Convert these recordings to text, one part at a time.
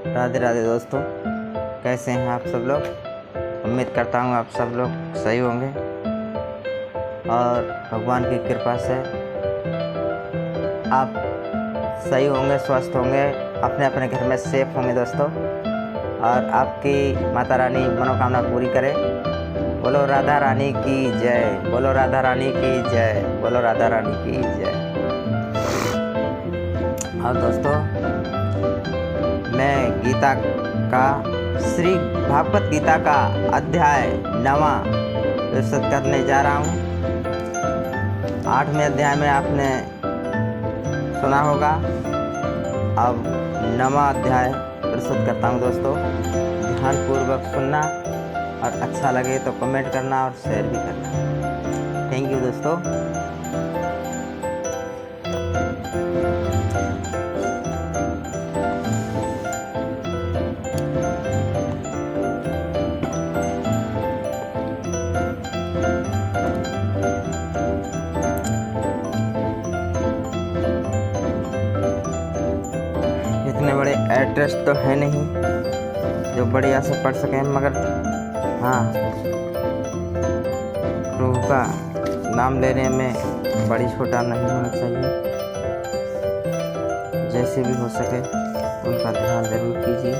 राधे राधे दोस्तों, कैसे हैं आप सब लोग। उम्मीद करता हूँ आप सब लोग सही होंगे और भगवान की कृपा से आप सही होंगे, स्वस्थ होंगे, अपने अपने घर में सेफ होंगे दोस्तों। और आपकी माता रानी मनोकामना पूरी करे। बोलो राधा रानी की जय, बोलो राधा रानी की जय, बोलो राधा रानी की जय। और दोस्तों, मैं गीता का श्री भागवत गीता का अध्याय 9वां प्रस्तुत करने जा रहा हूँ। 8वें अध्याय में आपने सुना होगा, अब 9वां अध्याय प्रस्तुत करता हूँ दोस्तों। ध्यानपूर्वक सुनना और अच्छा लगे तो कमेंट करना और शेयर भी करना। थैंक यू दोस्तों। इतने बड़े एड्रेस तो है नहीं जो बढ़िया से पढ़ सकें, मगर हाँ, प्रभु का नाम लेने में बड़ी छोटा नहीं होना चाहिए। जैसे भी हो सके उनका ध्यान जरूर कीजिए।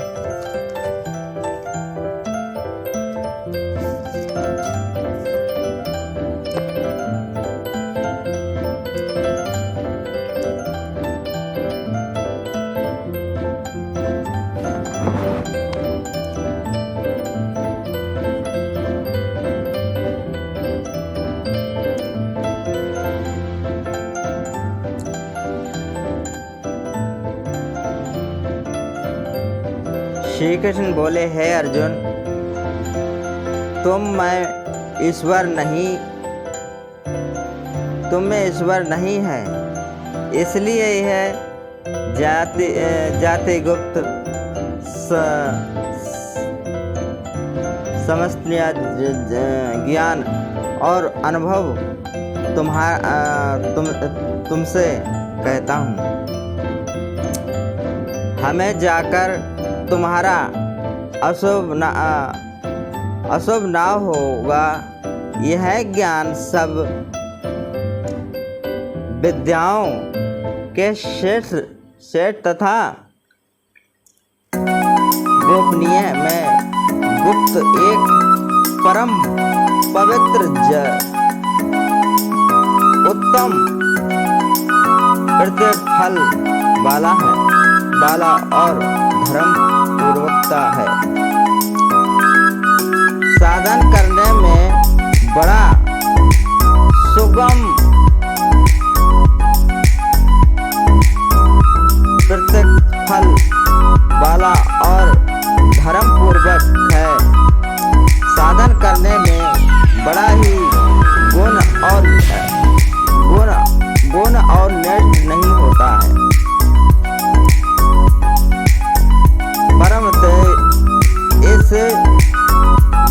श्री कृष्ण बोले, हे अर्जुन, तुम में ईश्वर नहीं है, इसलिए यह जाति गुप्त समस्त ज्ञान और अनुभव तुमसे कहता हूँ। हमें जाकर तुम्हारा अशुभ ना होगा। यह ज्ञान सब विद्याओं के श्रेष्ठ तथा गोपनीय में गुप्त एक परम पवित्र उत्तम प्रतिफल वाला और धर्म पूर्वकता है। साधन करने में बड़ा सुगम प्रतिफल वाला और धर्म पूर्वक है। साधन करने में बड़ा ही गुण और नष्ट नहीं होता है। परंतु इस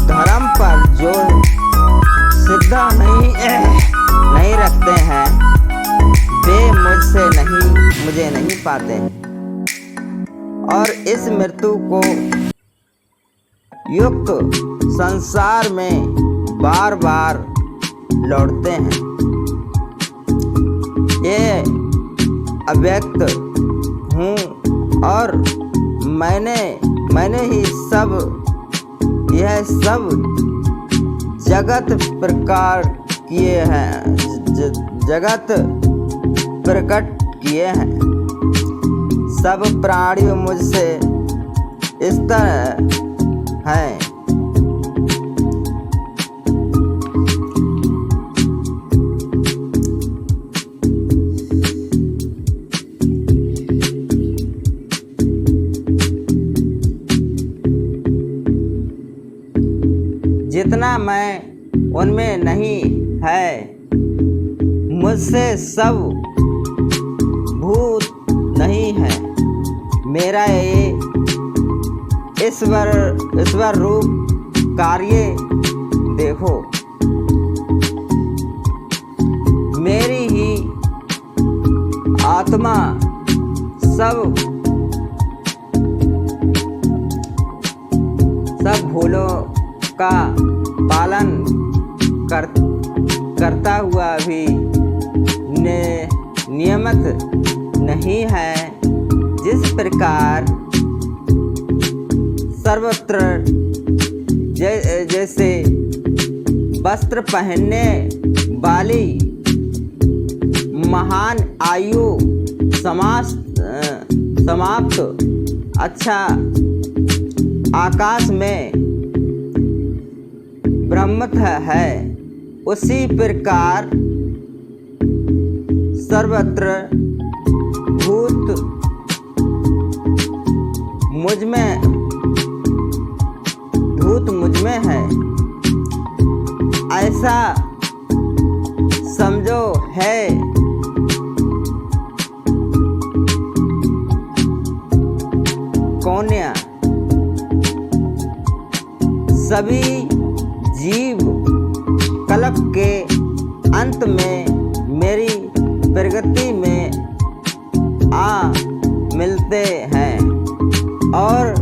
धर्म पर जो श्रद्धा नहीं रखते हैं, वे मुझे नहीं पाते और इस मृत्यु को युक्त संसार में बार बार लौटते हैं। ये अव्यक्त हूँ और मैंने ही यह सब जगत प्रकट किए हैं। सब प्राणी मुझसे इस तरह हैं। जितना मैं उनमें नहीं है, मुझसे सब भूत नहीं है। मेरा ये ईश्वर रूप कार्य देखो। मेरी ही आत्मा सब सब भूलों का पालन करता हुआ भी नियमित नहीं है। जिस प्रकार सर्वत्र जैसे वस्त्र पहनने वाली महान आयु समाप्त अच्छा आकाश में ब्रह्मत है, उसी प्रकार सर्वत्र भूत मुझ में है, ऐसा समझो है। कौन्या सभी जीव कल्प के अंत में मेरी प्रगति में आ मिलते हैं और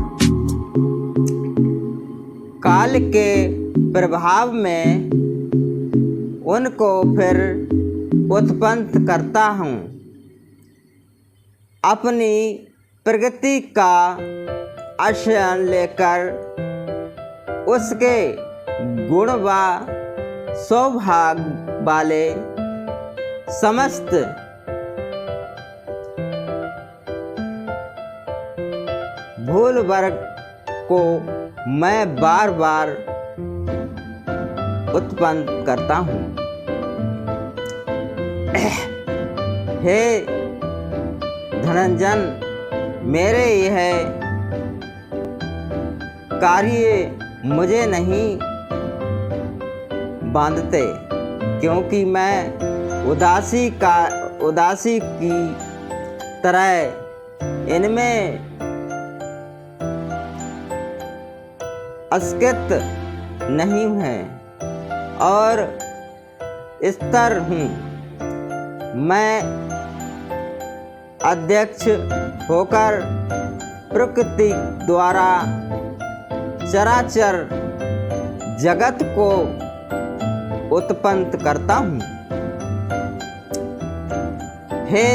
काल के प्रभाव में उनको फिर उत्पन्न करता हूँ। अपनी प्रगति का आश्रय लेकर उसके गुण व सौभाग्य वाले समस्त भूल वर्ग को मैं बार बार उत्पन्न करता हूँ। हे धनंजन, मेरे यह कार्य मुझे नहीं बांधते, क्योंकि मैं उदासी की तरह इनमें अस्कित नहीं है और स्तर हूँ। मैं अध्यक्ष होकर प्रकृति द्वारा चराचर जगत को उत्पन्न करता हूँ। हे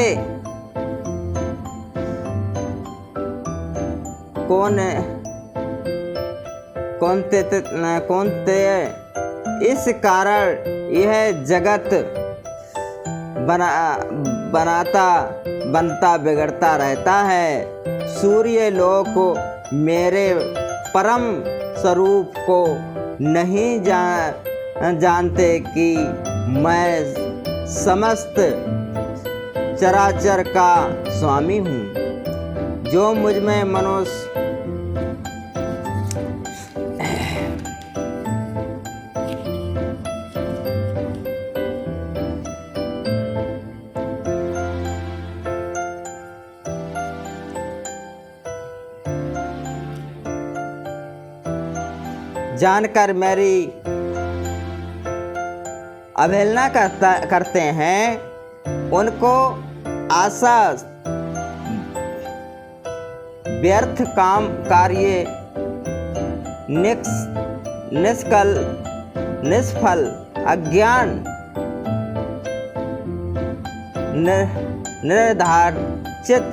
कौनते इस कारण यह जगत बनता बिगड़ता रहता है। सूर्य लोक मेरे परम स्वरूप को नहीं जानते कि मैं समस्त चराचर का स्वामी हूँ, जो मुझ में मनुष्य जानकर मेरी अवहेलना करते हैं, उनको आशा व्यर्थ काम कार्य निष्फल अज्ञान निर्धार चित्त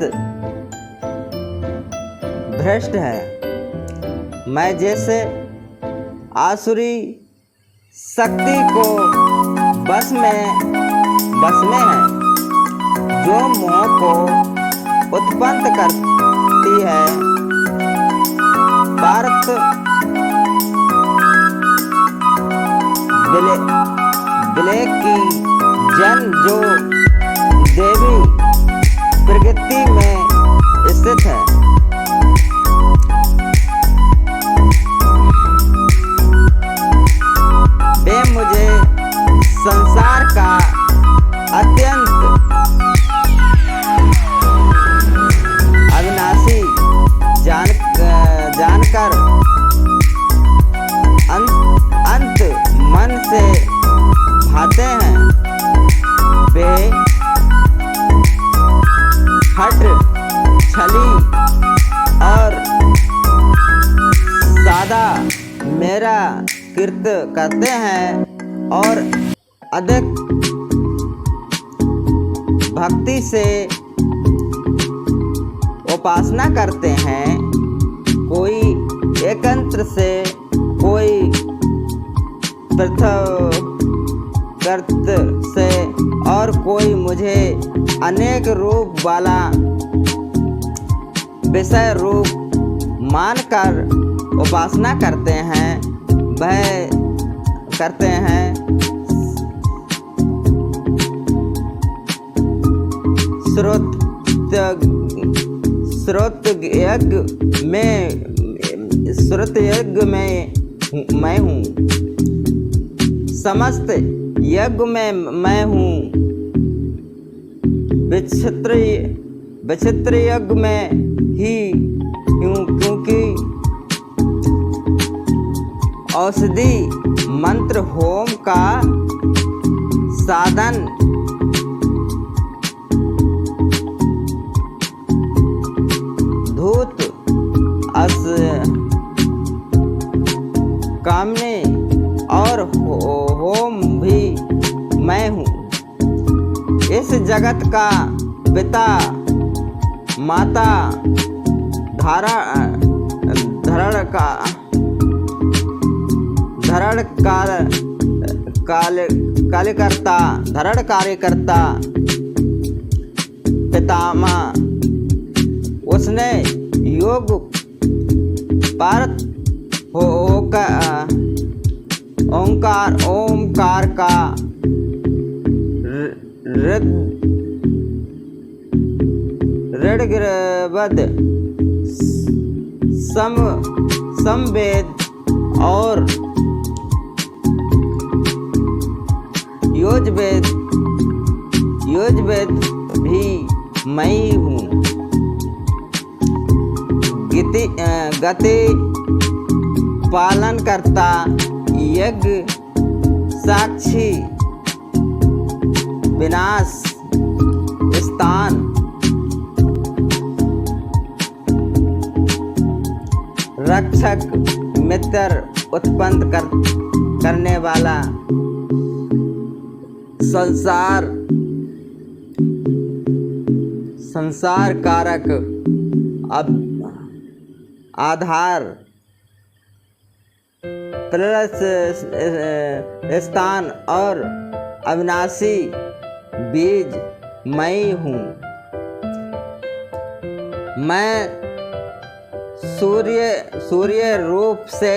भ्रष्ट है। मैं जैसे आसुरी शक्ति को बस में है, जो मोह को उत्पन्न करती है। भारत विलय की जन जो देवी प्रकृति में स्थित है, वे मुझे संसार का अत्यंत अविनाशी जानकर अंत मन से भाते हैं। वे हठ छली कीर्त करते हैं और अधिक भक्ति से उपासना करते हैं। कोई एकांत से, कोई पृथक से और कोई मुझे अनेक रूप वाला विषय रूप मानकर उपासना करते हैं। वह करते हैं श्रुत यज्ञ में मैं हूँ, समस्त यज्ञ में मैं हूँ, विचित्र यज्ञ में ही हूँ, क्योंकि औषधि मंत्र होम का साधन धूत कामने और होम भी मैं हूँ। इस जगत का पिता माता धरण कार्यकर्ता पितामह, उसने योग पारत होकर ओंकार का ऋग्वेद समवेद और यजुर्वेद भी मैं ही हूँ। गति पालन करता यज्ञ साक्षी विनाश स्थान रक्षक मित्र उत्पन्न करने वाला संसार कारक आधार प्लस स्थान और अविनाशी बीज मैं हूँ। मैं सूर्य रूप से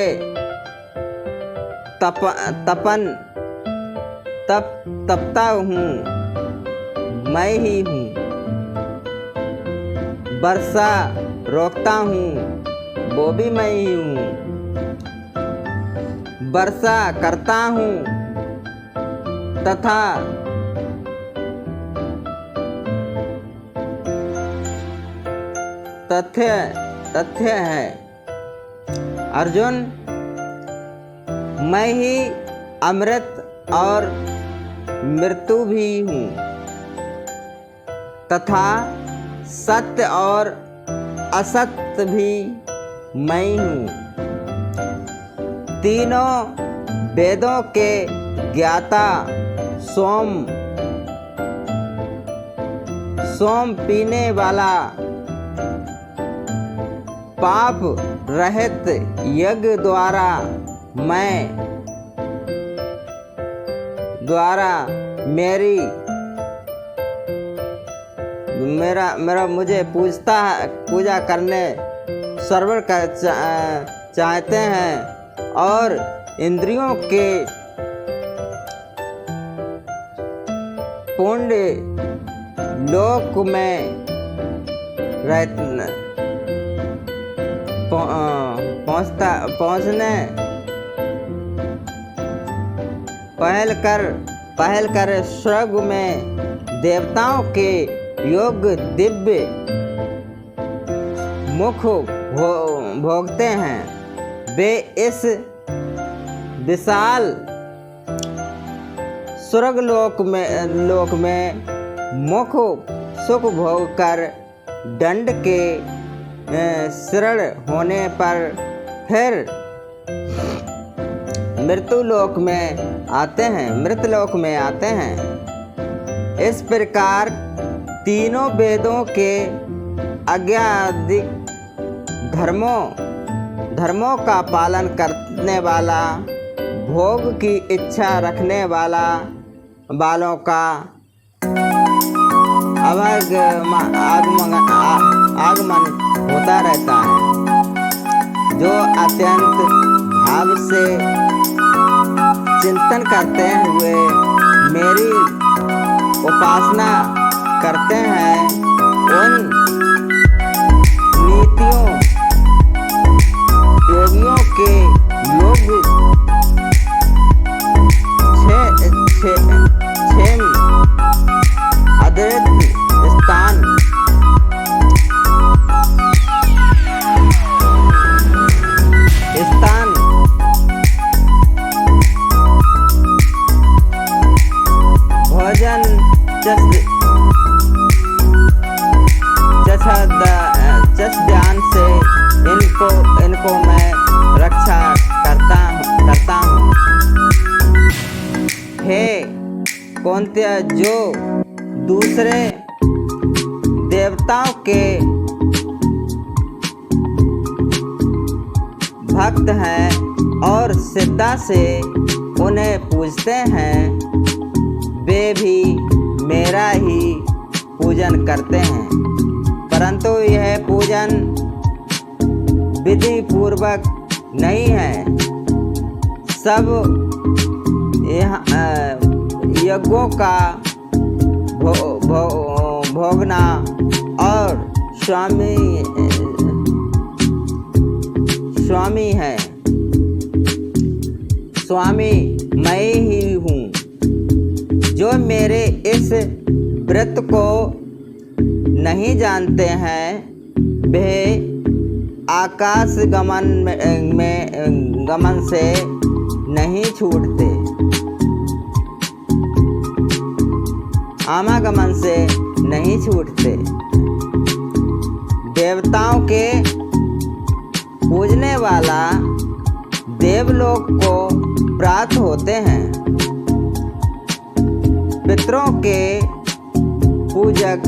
तपता हूँ, मैं ही हूँ। वर्षा रोकता हूँ, वो भी मैं ही हूँ। वर्षा करता हूँ तथा तथ्य है अर्जुन, मैं ही अमृत और मृत्यु भी हूँ तथा सत्य और असत्य भी मैं हूँ। तीनों वेदों के ज्ञाता, सोम पीने वाला, पाप रहित यज्ञ द्वारा मेरा मुझे पूजा करने श्रवण चाहते हैं और इंद्रियों के पुण्य लोक में पहुँचने पहल कर स्वर्ग में देवताओं के योग्य दिव्य मुख भोगते हैं। वे इस विशाल स्वर्ग लोक में मुख सुख भोग कर दंड के शरण होने पर फिर मृत्युलोक में आते हैं, मृतलोक में आते हैं। इस प्रकार तीनों वेदों के आज्ञाधिक धर्मों का पालन करने वाला, भोग की इच्छा रखने वालों का आगमन होता रहता है, जो अत्यंत भाव से चिंतन करते हुए मेरी उपासना करते हैं। उन नीतियों योगियों के योग क्षेम अद्वैत स्थान भोजन चस ध्यान से इनको मैं रक्षा करता हूँ। हे कौन्तेय, जो दूसरे देवताओं के भक्त हैं और श्रद्धा से उन्हें पूजते हैं, वे भी मेरा ही पूजन करते हैं। परंतु यह पूजन विधि पूर्वक नहीं है। सब यज्ञों का भोगना और स्वामी मैं ही हूँ। जो मेरे इस व्रत को नहीं जानते हैं, वे आकाश गमन से नहीं छूटते, आमागमन से नहीं छूटते। देवताओं के पूजने वाला देवलोक को प्राप्त होते हैं। पितरों के पूजक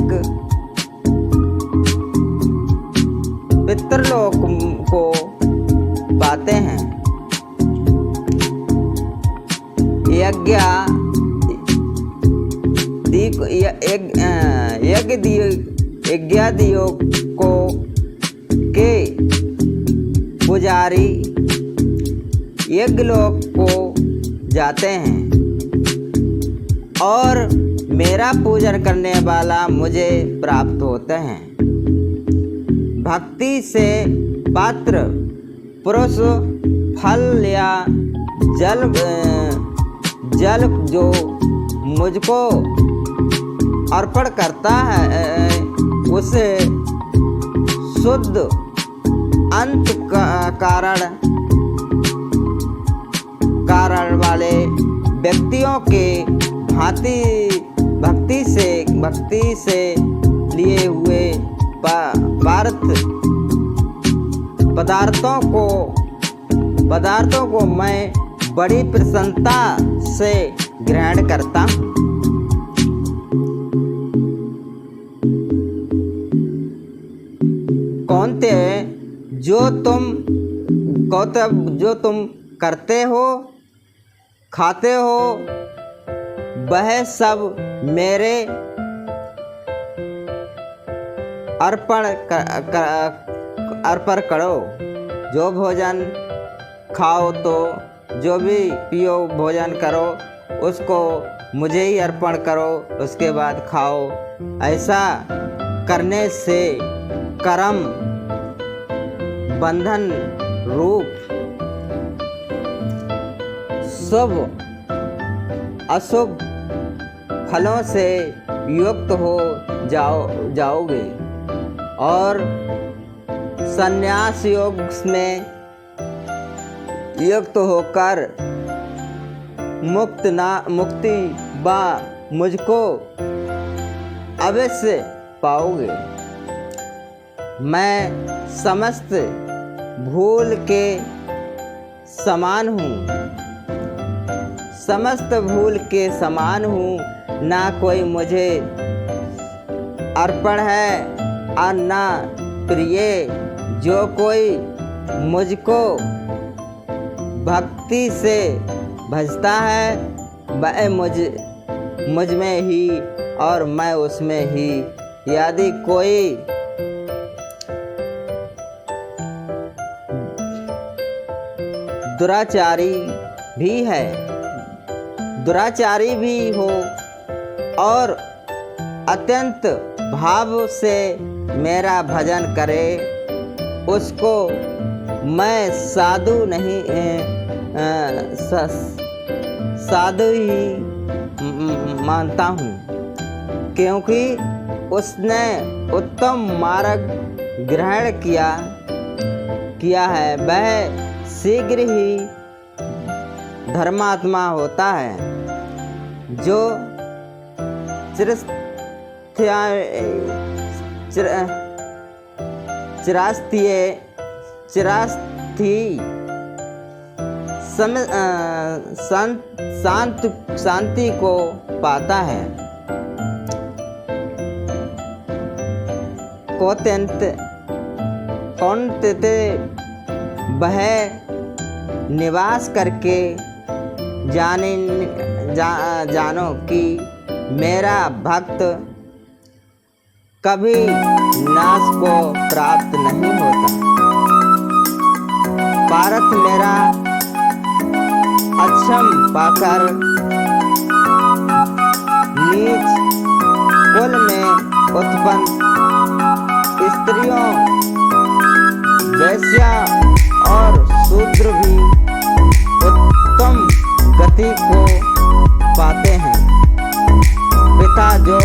पितृलोक को पाते हैं। यज्ञादियों के पुजारी यज्ञलोक को जाते हैं और मेरा पूजन करने वाला मुझे प्राप्त होते हैं। भक्ति से पात्र पुरुष फल या जल जो मुझको अर्पण करता है, उसे शुद्ध अंत कारण वाले व्यक्तियों के भांति भक्ति से लिए हुए पदार्थों को मैं बड़ी प्रसन्नता से ग्रहण करता हूँ। कौन्तेय, जो तुम करते हो, खाते हो, वह सब मेरे अर्पण करो। जो भोजन खाओ तो जो भी पियो भोजन करो, उसको मुझे ही अर्पण करो, उसके बाद खाओ। ऐसा करने से कर्म बंधन रूप शुभ अशुभ फलों से युक्त हो जाओगे और संन्यास योग में युक्त होकर मुक्ति बा मुझको अवश्य पाओगे। मैं समस्त भूल के समान हूँ। समस्त भूल के समान हूँ, ना कोई मुझे अर्पण है और ना प्रिय। जो कोई मुझको भक्ति से भजता है वह मुझ में ही और मैं उसमें ही। यदि कोई दुराचारी भी हो और अत्यंत भाव से मेरा भजन करे, उसको मैं साधु ही मानता हूँ, क्योंकि उसने उत्तम मार्ग ग्रहण किया है। वह शीघ्र ही धर्मात्मा होता है। जो चिरस्थी शांति को पाता है। कौंते वह निवास करके जानो कि मेरा भक्त कभी नाश को प्राप्त नहीं होता। पारथ मेरा अक्षम पाकर नीच कुल में उत्पन्न स्त्रियों, वैश्या और शूद्र भी उत्तम गति को पाते हैं। पिता जो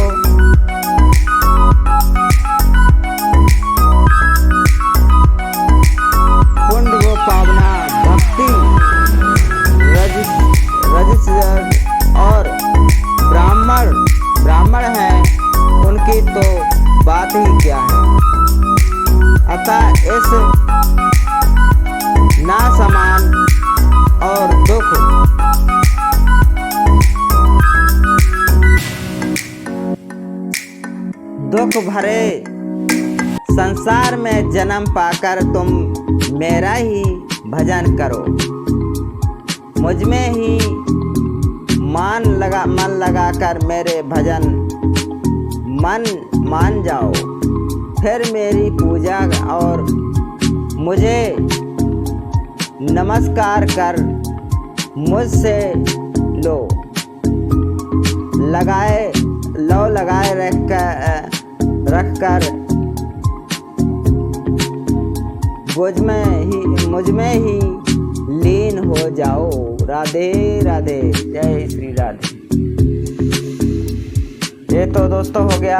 पुण्य वो पावना भक्ति रजिस्टर और ब्राह्मण है, उनकी तो बात ही क्या है। अतः इस नासमान और दुख भरे संसार में जन्म पाकर तुम मेरा ही भजन करो, मुझ में ही मन लगाकर मेरे भजन मान जाओ। फिर मेरी पूजा और मुझे नमस्कार कर मुझसे लगाए रखकर मुझ में ही लीन हो जाओ। राधे राधे, जय श्री राधे। ये तो दोस्तों हो गया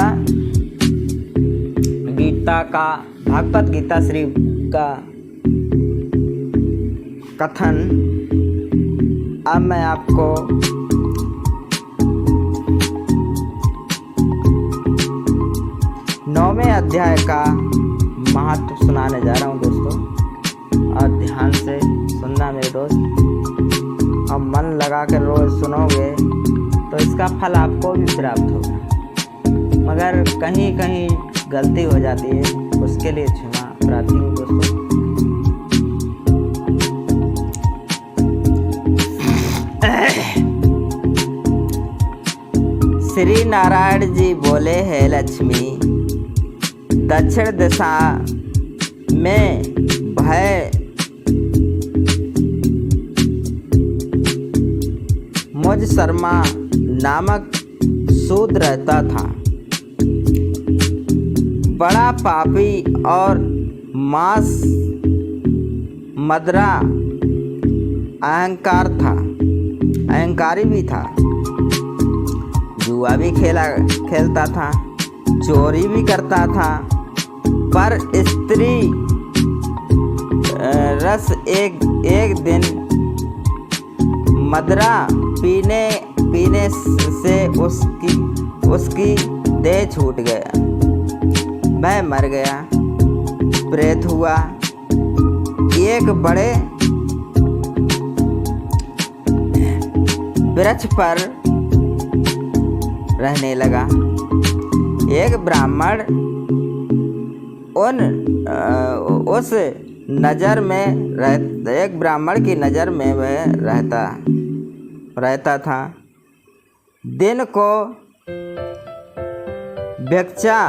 गीता का, भागवत गीता श्री का कथन। अब मैं आपको नौवें अध्याय का महत्व सुनाने जा रहा हूँ दोस्तों, और ध्यान से सुनना मेरे दोस्त। अब मन लगा कर रोज सुनोगे तो इसका फल आपको भी प्राप्त होगा, मगर कहीं कहीं गलती हो जाती है, उसके लिए क्षमा प्रार्थी हूँ दोस्तों। श्री नारायण जी बोले है, लक्ष्मी दक्षिण दिशा में भय मुझ शर्मा नामक शूद्र रहता था। बड़ा पापी और मांस मदरा अहंकारी भी था। जुआ भी खेलता था, चोरी भी करता था, पर स्त्री रस एक दिन मदरा पीने से उसकी देह छूट गया, वह मर गया, प्रेत हुआ। एक बड़े वृक्ष पर रहने लगा। एक ब्राह्मण उस नज़र में एक ब्राह्मण की नज़र में वह रहता था। दिन को भिक्षा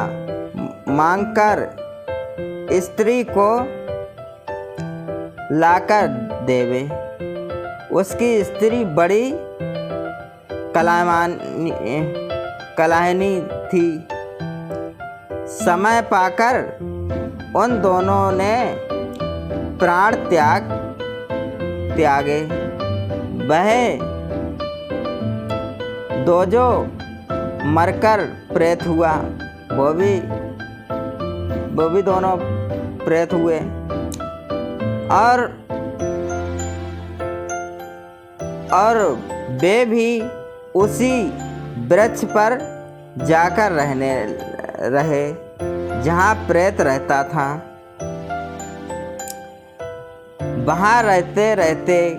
मांगकर स्त्री को लाकर देवे। उसकी स्त्री बड़ी कलाहिनी थी। समय पाकर उन दोनों ने प्राण त्यागे। वह दोजो मरकर प्रेत हुआ। वो भी दोनों प्रेत हुए और वे भी उसी वृक्ष पर जाकर रहे जहाँ प्रेत रहता था। वहाँ रहते रहते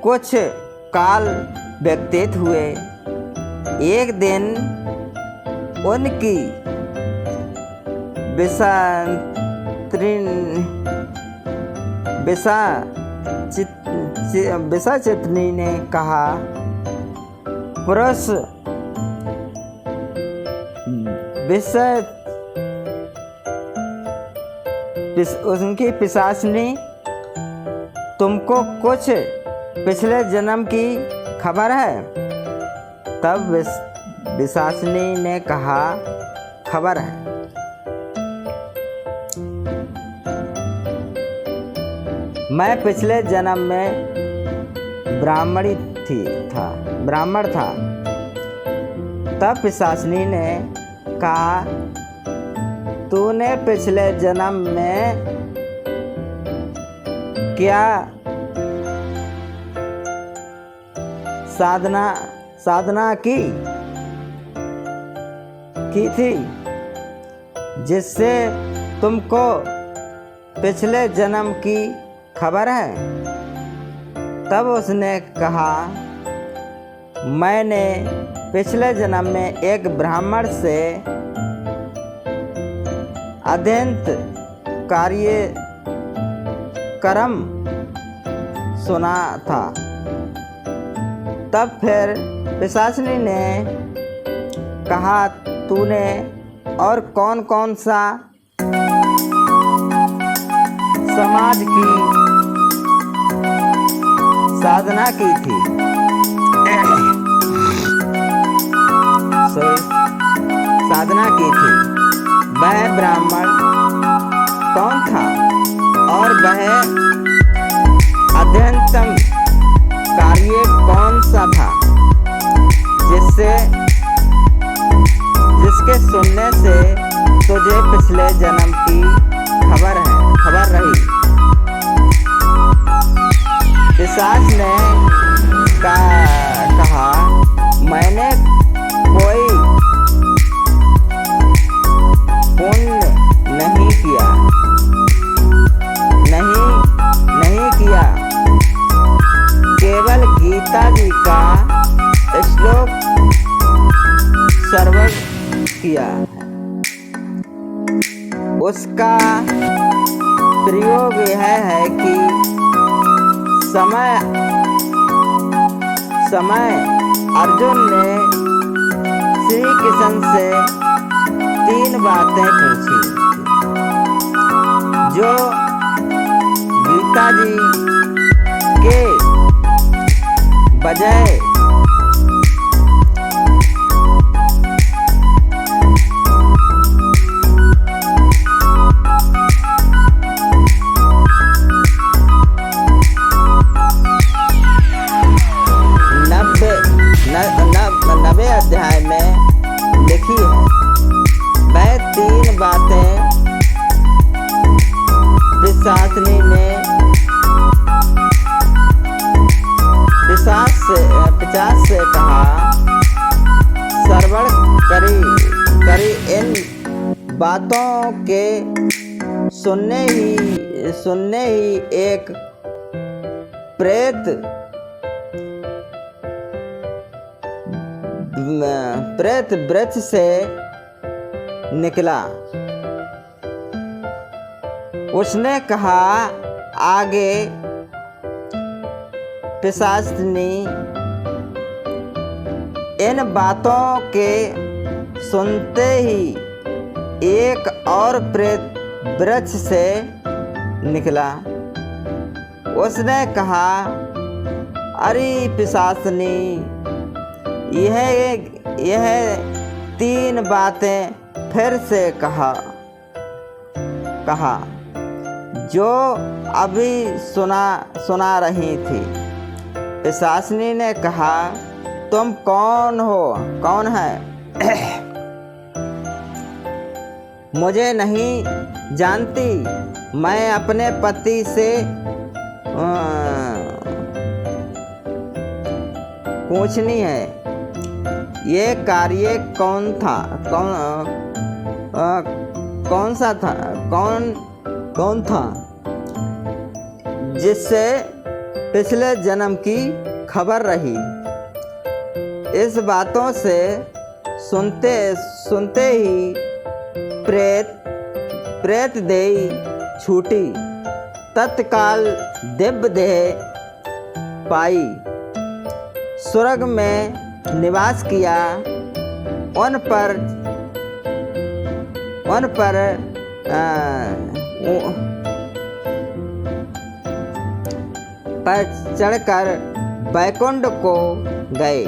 कुछ काल व्यतीत हुए। एक दिन उनकी विषाचितनी ने कहा, पुरुष उनकी पिशाचनी, तुमको कुछ पिछले जन्म की खबर है? तब पिशाचनी ने कहा, खबर है। मैं पिछले जन्म में ब्राह्मण था। तब पिशाचनी ने कहा, तूने पिछले जन्म में क्या साधना की थी जिससे तुमको पिछले जन्म की खबर है? तब उसने कहा, मैंने पिछले जन्म में एक ब्राह्मण से अत्यंत कर्म सुना था। तब फिर पिशाचनी ने कहा, तूने और कौन कौन सा समाज की साधना की थी? वह ब्राह्मण कौन था और वह अध्ययनतम कार्य कौन सा था जिसके सुनने से तुझे पिछले जन्म की खबर रही? पिशाच ने कहा, मैंने कोई पुण्य नहीं किया, केवल गीता जी का श्लोक श्रवण किया है। उसका प्रयोग यह है कि समय अर्जुन ने श्री कृष्ण से 3 बातें पूछी जो गीता जी के बजाय नवे अध्याय में लिखी है। वह 3 बातें पिशाचनी ने पिशाच से कहा, श्रवण करी इन बातों के सुनने ही एक प्रेत प्रेत वृक्ष से निकला। उसने कहा, आगे पिशाचनी इन बातों के सुनते ही एक और प्रेत वृक्ष से निकला। उसने कहा, अरे पिशाचनी, यह 3 बातें फिर से कहा जो अभी सुना रही थी। पिशाचनी ने कहा, तुम कौन है? मुझे नहीं जानती। मैं अपने पति से पूछनी है, ये कार्य कौन था जिससे पिछले जन्म की खबर रही। इस बातों से सुनते ही प्रेत देह छूटी। तत्काल दिव्य देह पाई, स्वर्ग में निवास किया। उन पर चढ़कर बैकुंठ को गए।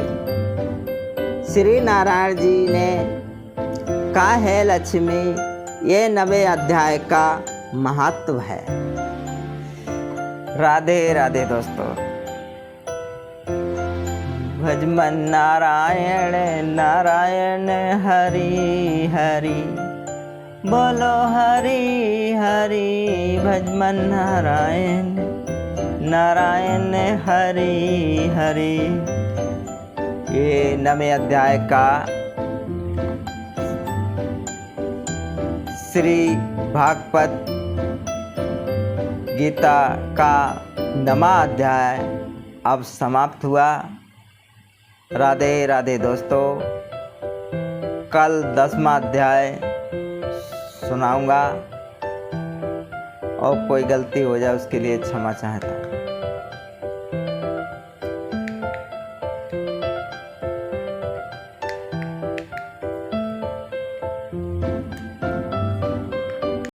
श्री नारायण जी ने कहा है, लक्ष्मी, ये 9वें अध्याय का महत्व है। राधे राधे दोस्तों। भजमन नारायण नारायण हरि हरि, बोलो हरि हरि। भजमन नारायण नारायण हरि हरि। ये 9वें अध्याय का श्री भागवत गीता का 9वां अध्याय अब समाप्त हुआ। राधे राधे दोस्तों। कल 10वां अध्याय सुनाऊंगा, और कोई गलती हो जाए उसके लिए क्षमा चाहता हूँ।